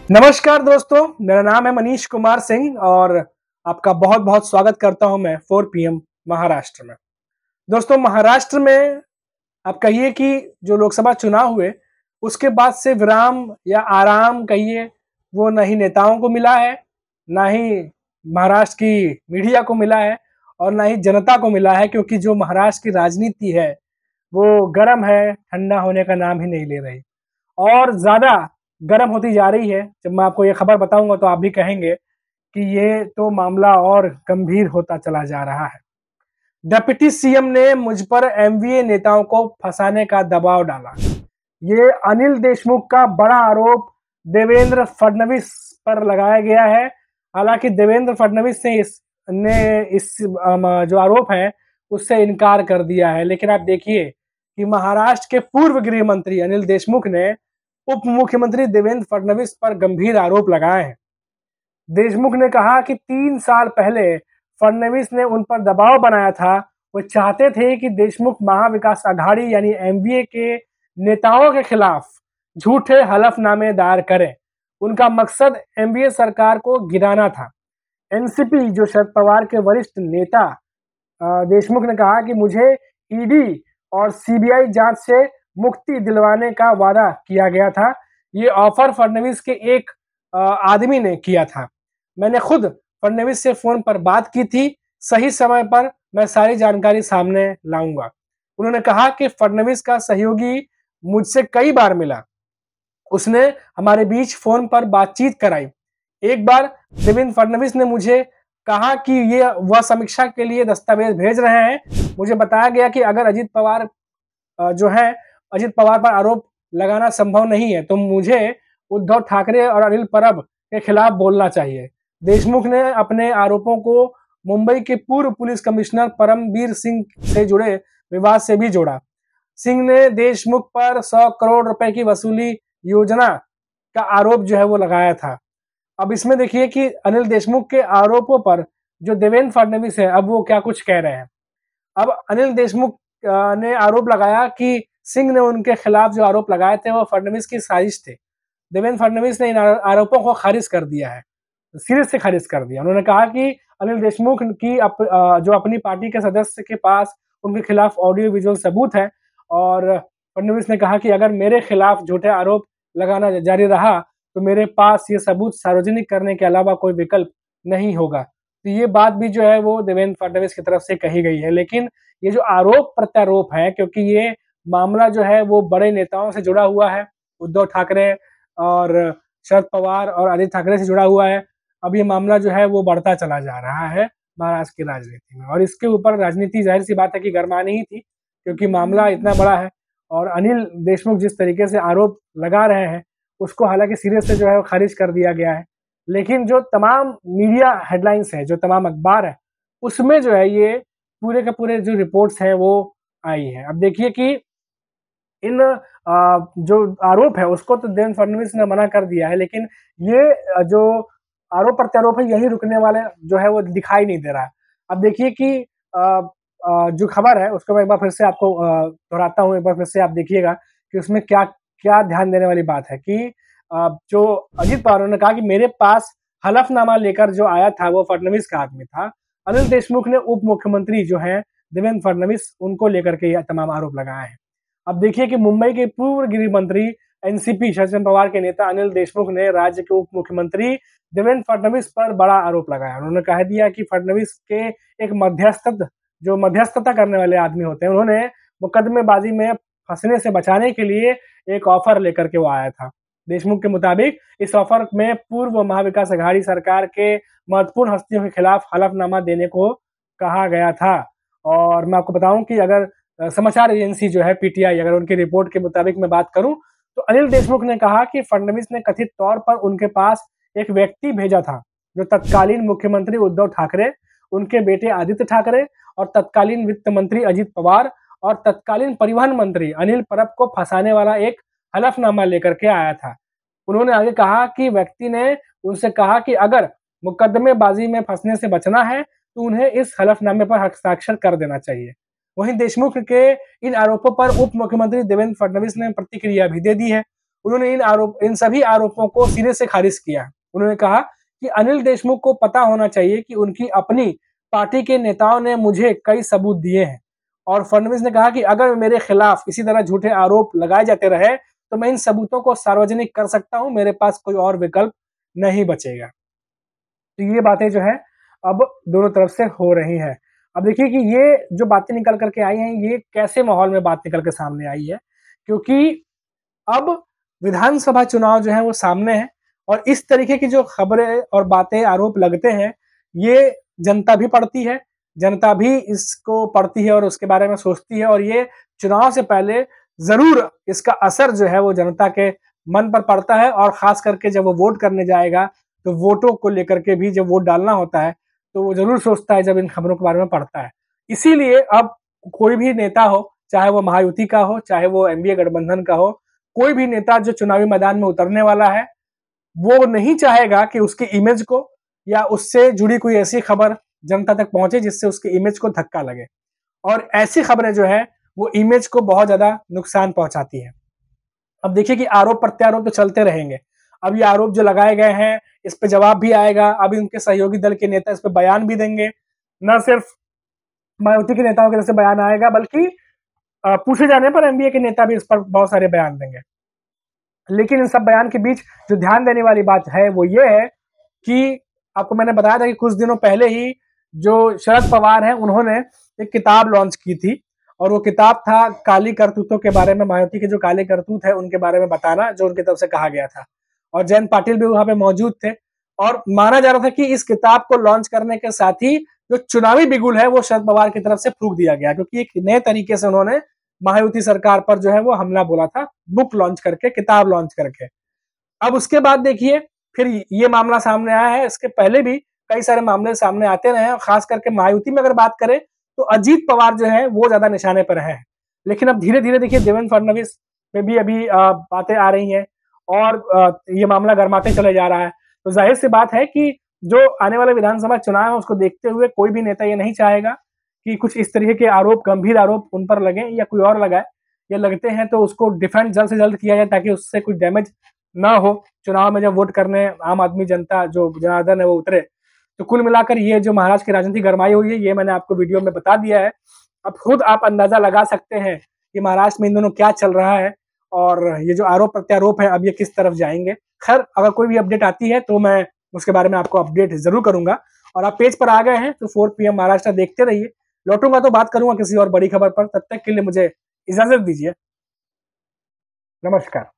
नमस्कार दोस्तों, मेरा नाम है मनीष कुमार सिंह और आपका बहुत बहुत स्वागत करता हूं मैं 4 पीएम महाराष्ट्र में। दोस्तों, महाराष्ट्र में आप कहिए कि जो लोकसभा चुनाव हुए उसके बाद से विराम या आराम कहिए, वो ना ही नेताओं को मिला है, ना ही महाराष्ट्र की मीडिया को मिला है और ना ही जनता को मिला है, क्योंकि जो महाराष्ट्र की राजनीति है वो गर्म है, ठंडा होने का नाम ही नहीं ले रही और ज्यादा गर्म होती जा रही है। जब मैं आपको ये खबर बताऊंगा तो आप भी कहेंगे कि ये तो मामला और गंभीर होता चला जा रहा है। डिप्टी सीएम ने मुझ पर एमवीए नेताओं को फंसाने का दबाव डाला। ये अनिल देशमुख का बड़ा आरोप देवेंद्र फडणवीस पर लगाया गया है। हालांकि देवेंद्र फडणवीस ने इस जो आरोप है उससे इनकार कर दिया है, लेकिन आप देखिए कि महाराष्ट्र के पूर्व गृह मंत्री अनिल देशमुख ने उप मुख्यमंत्री देवेंद्र फडणवीस पर गंभीर आरोप लगाए हैं। देशमुख ने कहा कि 3 साल पहले फडणवीस ने उन पर दबाव बनाया था। वो चाहते थे कि देशमुख महाविकास आघाड़ी यानी एमवीए के नेताओं के खिलाफ झूठे हलफनामे दायर करें। उनका मकसद एमवीए सरकार को गिराना था। एनसीपी जो शरद पवार के वरिष्ठ नेता देशमुख ने कहा कि मुझे ईडी और सीबीआई जांच से मुक्ति दिलवाने का वादा किया गया था। ये ऑफर फडणवीस के एक आदमी ने किया था। मैंने खुद फडणवीस से फोन पर बात की थी। सही समय पर मैं सारी जानकारी सामने लाऊंगा। उन्होंने कहा कि फडणवीस का सहयोगी मुझसे कई बार मिला। उसने हमारे बीच फोन पर बातचीत कराई। एक बार देवेंद्र फडणवीस ने मुझे कहा कि ये वह समीक्षा के लिए दस्तावेज भेज रहे हैं। मुझे बताया गया कि अगर अजित पवार पर आरोप लगाना संभव नहीं है तो मुझे उद्धव ठाकरे और अनिल परब के खिलाफ बोलना चाहिए। देशमुख ने अपने आरोपों को मुंबई के पूर्व पुलिस कमिश्नर परमबीर सिंह से जुड़े विवाद से भी जोड़ा। सिंह ने देशमुख पर 100 करोड़ रुपए की वसूली योजना का आरोप जो है वो लगाया था। अब इसमें देखिए कि अनिल देशमुख के आरोपों पर जो देवेंद्र फडणवीस है अब वो क्या कुछ कह रहे हैं। अब अनिल देशमुख ने आरोप लगाया कि सिंह ने उनके खिलाफ जो आरोप लगाए थे वो फडणवीस की साजिश थे। देवेंद्र फडणवीस ने इन आरोपों को खारिज कर दिया है, सिरे से खारिज कर दिया। उन्होंने कहा कि अनिल देशमुख की जो अपनी पार्टी के सदस्य के पास उनके खिलाफ ऑडियो विजुअल सबूत है और फडणवीस ने कहा कि अगर मेरे खिलाफ झूठे आरोप लगाना जारी रहा तो मेरे पास ये सबूत सार्वजनिक करने के अलावा कोई विकल्प नहीं होगा। तो ये बात भी जो है वो देवेंद्र फडणवीस की तरफ से कही गई है। लेकिन ये जो आरोप प्रत्यारोप है, क्योंकि ये मामला जो है वो बड़े नेताओं से जुड़ा हुआ है, उद्धव ठाकरे और शरद पवार और आदित्य ठाकरे से जुड़ा हुआ है। अब ये मामला जो है वो बढ़ता चला जा रहा है महाराष्ट्र की राजनीति में और इसके ऊपर राजनीति जाहिर सी बात है कि गरमानी ही थी, क्योंकि मामला इतना बड़ा है और अनिल देशमुख जिस तरीके से आरोप लगा रहे हैं उसको हालांकि सीरियस से जो है वो खारिज कर दिया गया है। लेकिन जो तमाम मीडिया हेडलाइंस है, जो तमाम अखबार है, उसमें जो है ये पूरे के पूरे जो रिपोर्ट्स हैं वो आई है। अब देखिए कि इन जो आरोप है उसको तो देवेंद्र फडणवीस ने मना कर दिया है, लेकिन ये जो आरोप प्रत्यारोप है यही रुकने वाले जो है वो दिखाई नहीं दे रहा है। अब देखिए कि जो खबर है उसको मैं एक बार फिर से आपको दोहराता हूँ, एक बार फिर से आप देखिएगा कि उसमें क्या क्या ध्यान देने वाली बात है कि जो अजित पवार ने कहा कि मेरे पास हलफनामा लेकर जो आया था वो फडणवीस का आदमी था। अनिल देशमुख ने उप मुख्यमंत्री जो है देवेंद्र फडणवीस उनको लेकर के ये तमाम आरोप लगाए हैं। अब देखिए कि मुंबई के पूर्व गृह मंत्री एनसीपी शरद पवार के नेता अनिल देशमुख ने राज्य के उप मुख्यमंत्री देवेंद्र फडणवीस पर बड़ा आरोप लगाया। उन्होंने कह दिया कि फडणवीस के एक मध्यस्थता करने वाले आदमी होते हैं, उन्होंने मुकदमेबाजी में फंसने से बचाने के लिए एक ऑफर लेकर के वो आया था। देशमुख के मुताबिक इस ऑफर में पूर्व महाविकास आघाड़ी सरकार के महत्वपूर्ण हस्तियों के खिलाफ हलफनामा देने को कहा गया था। और मैं आपको बताऊं कि अगर समाचार एजेंसी जो है पीटीआई, अगर उनकी रिपोर्ट के मुताबिक मैं बात करूं तो अनिल देशमुख ने कहा कि फडणवीस ने कथित तौर पर उनके पास एक व्यक्ति भेजा था जो तत्कालीन मुख्यमंत्री उद्धव ठाकरे, उनके बेटे आदित्य ठाकरे और तत्कालीन वित्त मंत्री अजित पवार और तत्कालीन परिवहन मंत्री अनिल परब को फंसाने वाला एक हलफनामा लेकर के आया था। उन्होंने आगे कहा कि व्यक्ति ने उनसे कहा कि अगर मुकदमेबाजी में फंसने से बचना है तो उन्हें इस हलफनामे पर हस्ताक्षर कर देना चाहिए। वहीं देशमुख के इन आरोपों पर उप मुख्यमंत्री देवेंद्र फडणवीस ने प्रतिक्रिया भी दे दी है। उन्होंने इन सभी आरोपों को सिरे से खारिज किया। उन्होंने कहा कि अनिल देशमुख को पता होना चाहिए कि उनकी अपनी पार्टी के नेताओं ने मुझे कई सबूत दिए हैं। और फडणवीस ने कहा कि अगर मेरे खिलाफ इसी तरह झूठे आरोप लगाए जाते रहे तो मैं इन सबूतों को सार्वजनिक कर सकता हूं, मेरे पास कोई और विकल्प नहीं बचेगा। तो ये बातें जो है अब दोनों तरफ से हो रही हैं। अब देखिए कि ये जो बातें निकल करके आई हैं, ये कैसे माहौल में बात निकल के सामने आई है, क्योंकि अब विधानसभा चुनाव जो है वो सामने है और इस तरीके की जो खबरें और बातें आरोप लगते हैं, ये जनता भी पढ़ती है, जनता भी इसको पढ़ती है और उसके बारे में सोचती है और ये चुनाव से पहले जरूर इसका असर जो है वो जनता के मन पर पड़ता है। और खास करके जब वो वोट करने जाएगा तो वोटों को लेकर के भी जब वोट डालना होता है तो वो जरूर सोचता है जब इन खबरों के बारे में पढ़ता है। इसीलिए अब कोई भी नेता हो, चाहे वो महायुति का हो, चाहे वो एनडीए गठबंधन का हो, कोई भी नेता जो चुनावी मैदान में उतरने वाला है, वो नहीं चाहेगा कि उसकी इमेज को या उससे जुड़ी कोई ऐसी खबर जनता तक पहुंचे जिससे उसकी इमेज को धक्का लगे। और ऐसी खबरें जो है वो इमेज को बहुत ज्यादा नुकसान पहुंचाती है। अब देखिए कि आरोप प्रत्यारोप तो चलते रहेंगे। अब ये आरोप जो लगाए गए हैं इस पे जवाब भी आएगा। अब इनके सहयोगी दल के नेता इस पे बयान भी देंगे। न सिर्फ मायावती के नेताओं की तरफ से बयान आएगा बल्कि पूछे जाने पर एनडीए के नेता भी इस पर बहुत सारे बयान देंगे। लेकिन इन सब बयान के बीच जो ध्यान देने वाली बात है वो ये है कि आपको मैंने बताया था कि कुछ दिनों पहले ही जो शरद पवार हैं उन्होंने एक किताब लॉन्च की थी और वो किताब था काली करतूतों के बारे में, मायावती के जो काले करतूत है उनके बारे में बताना, जो उनकी तरफ से कहा गया था। और जयंत पाटिल भी वहां पे मौजूद थे और माना जा रहा था कि इस किताब को लॉन्च करने के साथ ही जो चुनावी बिगुल है वो शरद पवार की तरफ से फूंक दिया गया, क्योंकि एक नए तरीके से उन्होंने महायुति सरकार पर जो है वो हमला बोला था, बुक लॉन्च करके, किताब लॉन्च करके। अब उसके बाद देखिए फिर ये मामला सामने आया है। इसके पहले भी कई सारे मामले सामने आते रहे हैं। खास करके महायुति में अगर बात करें तो अजीत पवार जो है वो ज्यादा निशाने पर हैं। लेकिन अब धीरे धीरे देखिए देवेंद्र फडणवीस में भी अभी बातें आ रही हैं और ये मामला गर्माते चले जा रहा है। तो जाहिर सी बात है कि जो आने वाले विधानसभा चुनाव है उसको देखते हुए कोई भी नेता ये नहीं चाहेगा कि कुछ इस तरीके के आरोप, गंभीर आरोप उन पर लगे या कोई और लगाए। या लगते हैं तो उसको डिफेंड जल्द से जल्द किया जाए ताकि उससे कुछ डैमेज ना हो चुनाव में जब वोट करने आम आदमी, जनता, जो जनार्दन है वो उतरे। तो कुल मिलाकर ये जो महाराष्ट्र की राजनीति गरमाई हुई है ये मैंने आपको वीडियो में बता दिया है। अब खुद आप अंदाजा लगा सकते हैं कि महाराष्ट्र में इन दोनों क्या चल रहा है और ये जो आरोप प्रत्यारोप है अब ये किस तरफ जाएंगे। खैर अगर कोई भी अपडेट आती है तो मैं उसके बारे में आपको अपडेट जरूर करूंगा। और आप पेज पर आ गए हैं तो 4 PM महाराष्ट्र देखते रहिए। लौटूंगा तो बात करूंगा किसी और बड़ी खबर पर। तब तक के लिए मुझे इजाजत दीजिए। नमस्कार।